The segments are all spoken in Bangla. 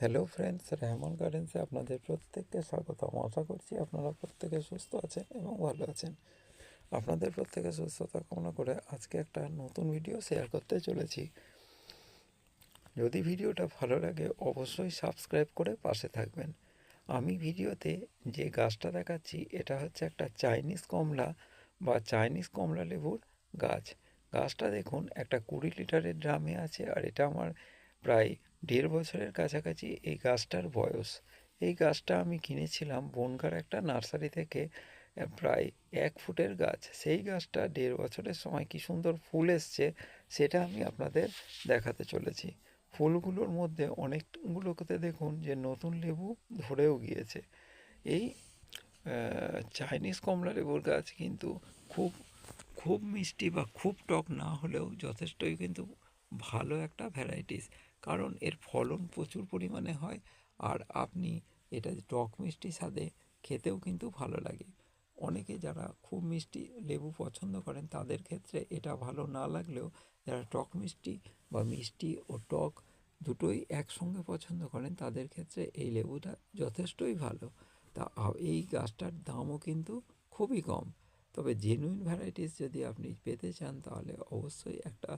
হ্যালো ফ্রেন্ডস, রেহমান গার্ডেন্সে আপনাদের প্রত্যেককে স্বাগতম। আশা করছি আপনারা প্রত্যেকে সুস্থ আছেন এবং ভালো আছেন। আপনাদের প্রত্যেকে সুস্থতা কামনা করে আজকে একটা নতুন ভিডিও শেয়ার করতে চলেছি। যদি ভিডিওটা ভালো লাগে অবশ্যই সাবস্ক্রাইব করে পাশে থাকবেন। আমি ভিডিওতে যে গাছটা দেখাচ্ছি এটা হচ্ছে একটা চাইনিজ কমলা বা চাইনিজ কমলা লেবুর গাছ। গাছটা দেখুন একটা 20 লিটারের ড্রামে আছে, আর এটা আমার প্রায় 1.5 বছরের কাছাকাছি এই গাছটার বয়স। এই গাছটা আমি কিনেছিলাম বনগাঁর একটা নার্সারি থেকে, প্রায় 1 ফুটের গাছ। সেই গাছটা 1.5 বছরের সময় কি সুন্দর ফুল এসছে সেটা আমি আপনাদের দেখাতে চলেছি। ফুলগুলোর মধ্যে অনেকগুলোতে দেখুন যে নতুন লেবু ধরেও গিয়েছে। এই চাইনিজ কমলা লেবুর গাছ কিন্তু খুব খুব মিষ্টি বা খুব টক না হলেও যথেষ্টই কিন্তু ভালো একটা ভ্যারাইটিস, কারণ এর ফলন প্রচুর পরিমাণে হয়। আর আপনি এটা টক মিষ্টি স্বাদে খেতেও কিন্তু ভালো লাগে। অনেকে যারা খুব মিষ্টি লেবু পছন্দ করেন তাদের ক্ষেত্রে এটা ভালো না লাগলেও যারা টক মিষ্টি বা মিষ্টি ও টক দুটোই একসঙ্গে পছন্দ করেন তাদের ক্ষেত্রে এই লেবুটা যথেষ্টই ভালো। তা এই গাছটার দামও কিন্তু খুবই কম। তবে জেনুইন ভ্যারাইটিস যদি আপনি পেতে চান তাহলে অবশ্যই একটা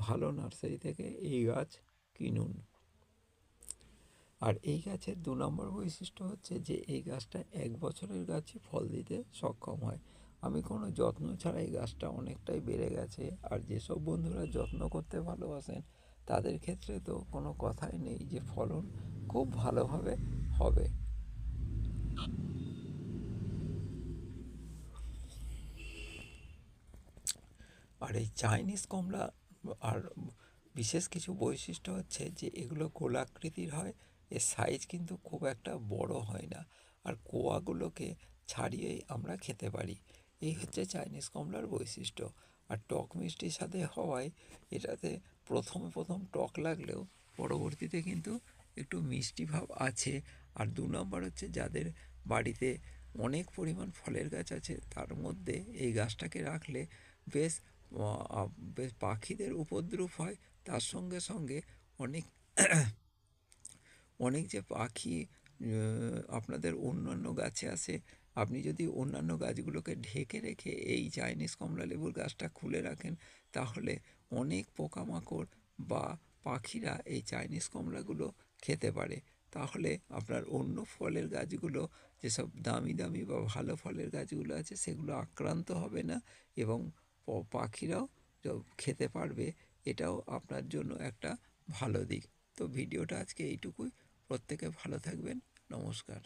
ভালো নার্সারি থেকে এই গাছ কিনুন। আর এই গাছের 2 নম্বর বৈশিষ্ট্য হচ্ছে যে এই গাছটা 1 বছরের গাছে ফল দিতে সক্ষম হয়। আমি কোনো যত্ন ছাড়া এই গাছটা অনেকটাই বেড়ে গেছে। আর যেসব বন্ধুরা যত্ন করতে ভালোবাসেন তাদের ক্ষেত্রে তো কোনো কথাই নেই যে ফলন খুব ভালোভাবে হবে। আর এই চাইনিজ কমলা আর বিশেষ কিছু বৈশিষ্ট্য হচ্ছে যে এগুলো গোলাকৃতির হয়, এর সাইজ কিন্তু খুব একটা বড় হয় না, আর কোয়াগুলোকে ছাড়িয়েই আমরা খেতে পারি। এই হচ্ছে চাইনিজ কমলার বৈশিষ্ট্য। আর টক মিষ্টির সাথে হওয়ায় এটাতে প্রথম টক লাগলেও পরবর্তীতে কিন্তু একটু মিষ্টি ভাব আছে। আর 2 নম্বর হচ্ছে যাদের বাড়িতে অনেক পরিমাণ ফলের গাছ আছে তার মধ্যে এই গাছটাকে রাখলে বেশ বেশ পাখিদের উপদ্রব হয়। তার সঙ্গে সঙ্গে অনেক অনেক যে পাখি আপনাদের অন্যান্য গাছে আসে, আপনি যদি অন্যান্য গাছগুলোকে ঢেকে রেখে এই চাইনিজ কমলা লেবুর গাছটা খুলে রাখেন তাহলে অনেক পোকামাকড় বা পাখিরা এই চাইনিজ কমলাগুলো খেতে পারে। তাহলে আপনার অন্য ফলের গাছগুলো, যেসব দামি দামি বা ভালো ফলের গাছগুলো আছে সেগুলো আক্রান্ত হবে না এবং পাখিরাও খেতে পারবে। এটাও আপনার জন্য একটা ভালো দিক। তো ভিডিওটা আজকে এইটুকুই। প্রত্যেকে ভালো থাকবেন। নমস্কার।